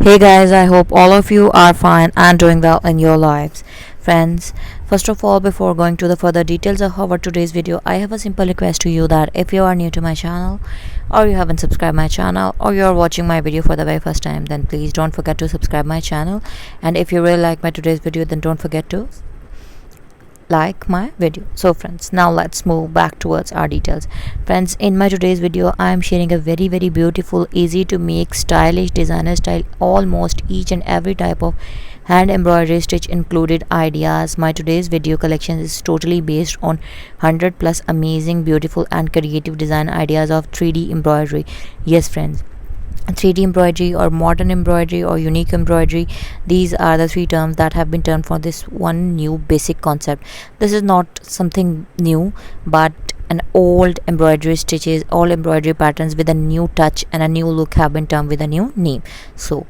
Hey guys, I hope all of you are fine and doing well in your lives. Friends, first of all, before going to the further details of our today's video, I have a simple request to you that if you are new to my channel or you haven't subscribed my channel or you are watching my video for the very first time, then please don't forget to subscribe my channel. And if you really like my today's video, then don't forget to like my video. So friends, now let's move back towards our details. Friends, in my today's video I am sharing a very beautiful, easy to make, stylish, designer style, almost each and every type of hand embroidery stitch included ideas. My today's video collection is totally based on 100 plus amazing, beautiful and creative design ideas of 3D embroidery. Yes friends, 3D embroidery or modern embroidery or unique embroidery, these are the three terms that have been termed for this one new basic concept. This is not something new, but an old embroidery stitches, all embroidery patterns with a new touch and a new look have been termed with a new name. So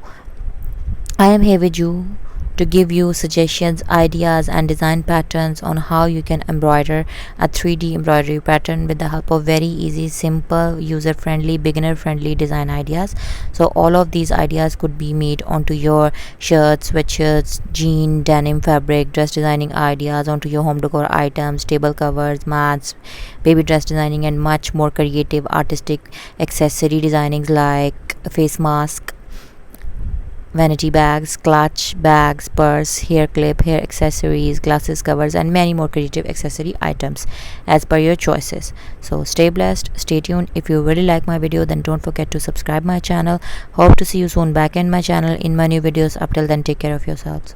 I am here with you to give you suggestions, ideas and design patterns on how you can embroider a 3D embroidery pattern with the help of very easy, simple, user-friendly, beginner-friendly design ideas. So all of these ideas could be made onto your shirts, sweatshirts, jean, denim fabric, dress designing ideas, onto your home decor items, table covers, mats, baby dress designing and much more creative artistic accessory designings like face mask, vanity bags, clutch, bags, purse, hair clip, hair accessories, glasses covers and many more creative accessory items as per your choices. So stay blessed, stay tuned. If you really like my video, then don't forget to subscribe my channel. Hope to see you soon back in my channel in my new videos. Up till then, take care of yourselves.